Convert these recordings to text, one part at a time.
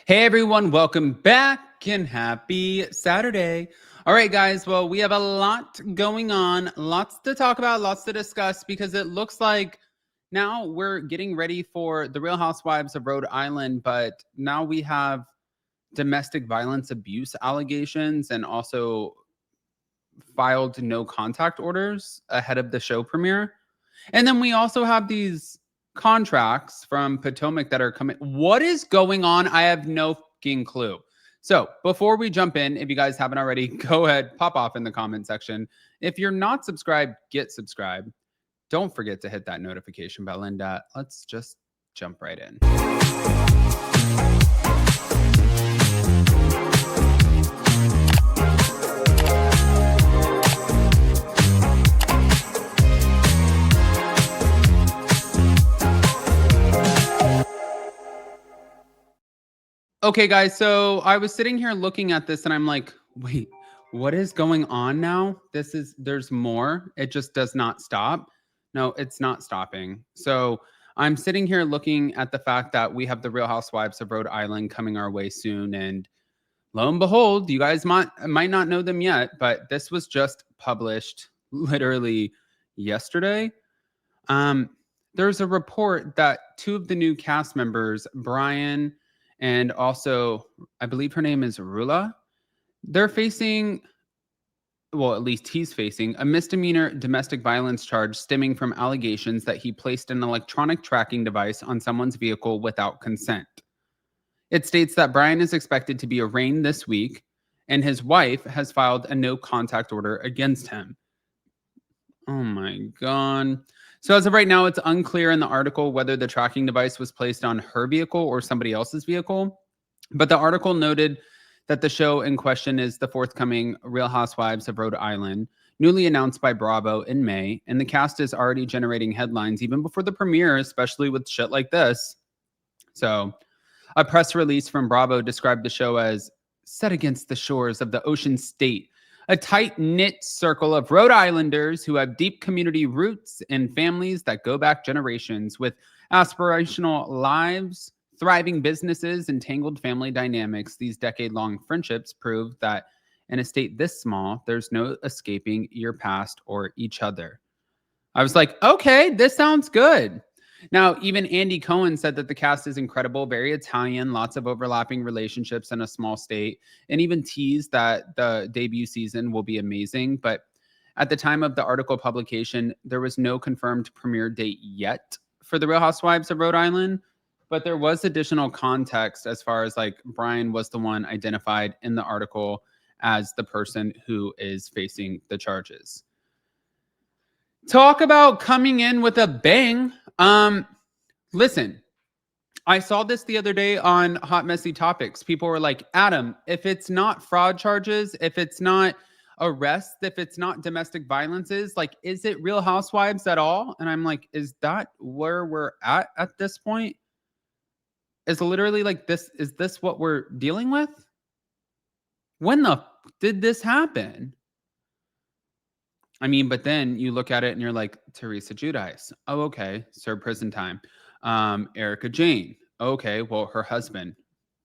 Hey everyone, welcome back and happy Saturday. All right, guys. Well, we have a lot going on, lots to talk about, lots to discuss because it looks like now we're getting ready for the Real Housewives of Rhode Island, but now we have domestic violence abuse allegations and also filed no contact orders ahead of the show premiere. And then we also have these contracts from Potomac that are coming. What is going on? I have no fucking clue. So before we jump in, if you guys haven't already, go ahead, pop off in the comment section. If you're not subscribed, get subscribed. Don't forget to hit that notification bell. And let's just jump right in. Okay, guys, so I was sitting here looking at this and I'm like, wait, what is going on now? There's more. It just does not stop. No, it's not stopping. So I'm sitting here looking at the fact that we have the Real Housewives of Rhode Island coming our way soon. And lo and behold, you guys might not know them yet, but this was just published literally yesterday. There's a report that two of the new cast members, Brian and also I believe her name is Rula, they're facing, well, at least he's facing a misdemeanor domestic violence charge stemming from allegations that he placed an electronic tracking device on someone's vehicle without consent. It states that Brian is expected to be arraigned this week, and his wife has filed a no contact order against him. Oh my God. So as of right now, it's unclear in the article whether the tracking device was placed on her vehicle or somebody else's vehicle. But the article noted that the show in question is the forthcoming Real Housewives of Rhode Island, newly announced by Bravo in May. And the cast is already generating headlines even before the premiere, especially with shit like this. So a press release from Bravo described the show as set against the shores of the ocean state, a tight-knit circle of Rhode Islanders who have deep community roots and families that go back generations with aspirational lives, thriving businesses, and tangled family dynamics. These decade-long friendships prove that in a state this small, there's no escaping your past or each other. I was like, okay, this sounds good. Now, even Andy Cohen said that the cast is incredible, very Italian, lots of overlapping relationships in a small state, and even teased that the debut season will be amazing. But at the time of the article publication, there was no confirmed premiere date yet for the Real Housewives of Rhode Island. But there was additional context as far as like Brian was the one identified in the article as the person who is facing the charges. Talk about coming in with a bang. Listen, I saw this the other day on Hot Messy Topics. People were like, Adam, if it's not fraud charges, if it's not arrests, if it's not domestic violences, like, is it Real Housewives at all? And I'm like, is that where we're at this point? Is literally like this, is this what we're dealing with? When the did this happen? I mean, but then you look at it and you're like, Teresa Giudice. Oh, okay. Serve prison time. Erica Jane. Okay. Well, her husband,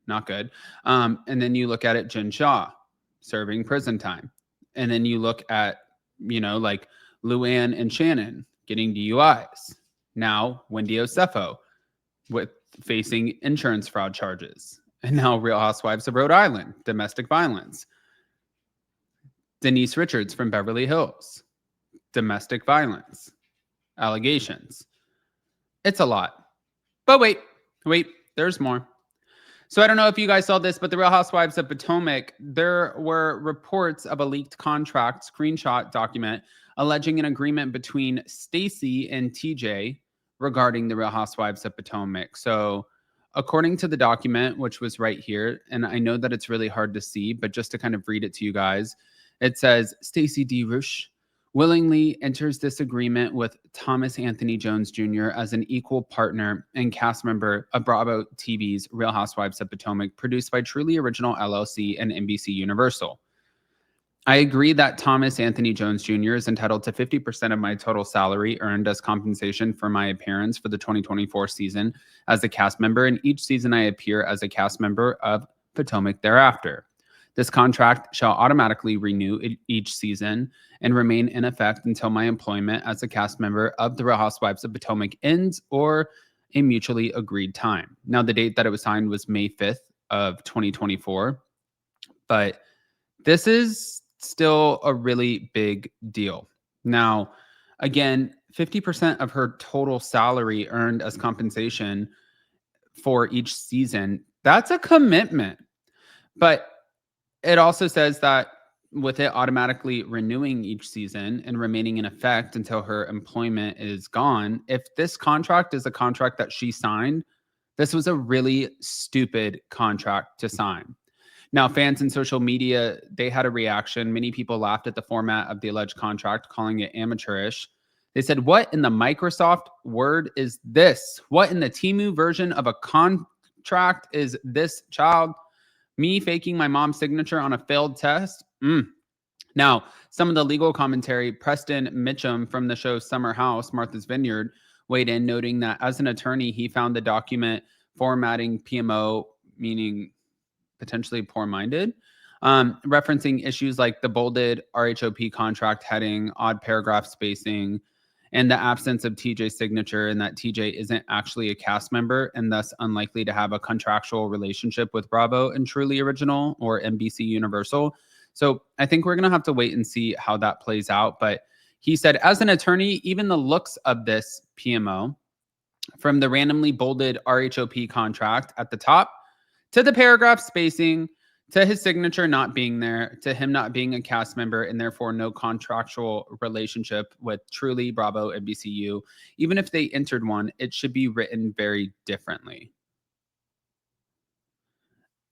not good. And then you look at it, Jen Shaw, serving prison time. And then you look at, like Luann and Shannon getting DUIs. Now, Wendy Osefo with facing insurance fraud charges. And now Real Housewives of Rhode Island, domestic violence. Denise Richards from Beverly Hills, domestic violence allegations. It's a lot. But wait, there's more. So I don't know if you guys saw this, but the Real Housewives of Potomac, there were reports of a leaked contract screenshot document alleging an agreement between Stacey and TJ regarding the Real Housewives of Potomac. So according to the document, which was right here, and I know that it's really hard to see, but just to kind of read it to you guys, it says Stacey D. Rush willingly enters this agreement with Thomas Anthony Jones Jr. as an equal partner and cast member of Bravo TV's Real Housewives of Potomac, produced by Truly Original LLC and NBC Universal. I agree that Thomas Anthony Jones Jr. is entitled to 50% of my total salary earned as compensation for my appearance for the 2024 season as a cast member, and each season I appear as a cast member of Potomac thereafter. This contract shall automatically renew each season and remain in effect until my employment as a cast member of the Real Housewives of Potomac ends or a mutually agreed time. Now, the date that it was signed was May 5th of 2024, but this is still a really big deal. Now, again, 50% of her total salary earned as compensation for each season, that's a commitment. But it also says that with it automatically renewing each season and remaining in effect until her employment is gone, if this contract is a contract that she signed, this was a really stupid contract to sign. Now, fans in social media, they had a reaction. Many people laughed at the format of the alleged contract, calling it amateurish. They said, "What in the Microsoft Word is this? What in the Temu version of a contract is this, child? Me faking my mom's signature on a failed test?" Now, some of the legal commentary, Preston Mitchum from the show Summer House, Martha's Vineyard, weighed in, noting that as an attorney, he found the document formatting PMO, meaning potentially poor-minded, referencing issues like the bolded RHOP contract heading, odd paragraph spacing, and the absence of TJ's signature, and that TJ isn't actually a cast member and thus unlikely to have a contractual relationship with Bravo and Truly Original or NBC Universal. So I think we're going to have to wait and see how that plays out. But he said, as an attorney, even the looks of this PMO, from the randomly bolded RHOP contract at the top to the paragraph spacing, to his signature not being there, to him not being a cast member and therefore no contractual relationship with Truly, Bravo, NBCU, even if they entered one, it should be written very differently.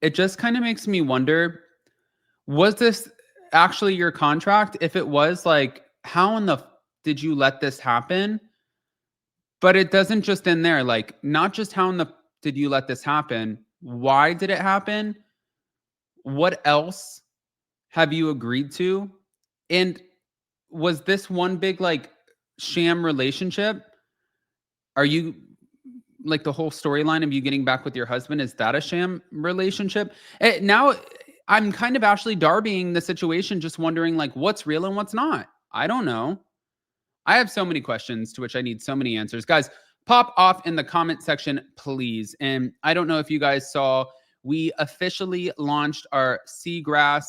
It just kind of makes me wonder, was this actually your contract? If it was, like, how in the did you let this happen? But it doesn't just end there. Like, not just how in the did you let this happen? Why did it happen? What else have you agreed to? And was this one big, like, sham relationship? Are you like the whole storyline of you getting back with your husband? Is that a sham relationship? Now I'm kind of Ashley Darbying the situation, just wondering, like, what's real and what's not. I don't know. I have so many questions to which I need so many answers. Guys, pop off in the comment section, please. And I don't know if you guys saw, we officially launched our Seagrass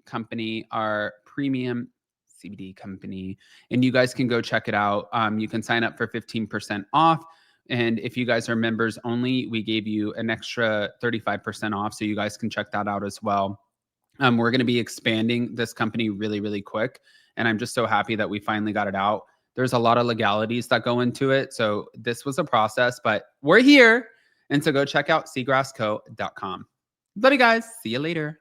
company, our premium CBD company, and you guys can go check it out. You can sign up for 15% off. And if you guys are members only, we gave you an extra 35% off. So you guys can check that out as well. We're going to be expanding this company really, really quick. And I'm just so happy that we finally got it out. There's a lot of legalities that go into it. So this was a process, but we're here. And so go check out seagrassco.com. Love you guys. See you later.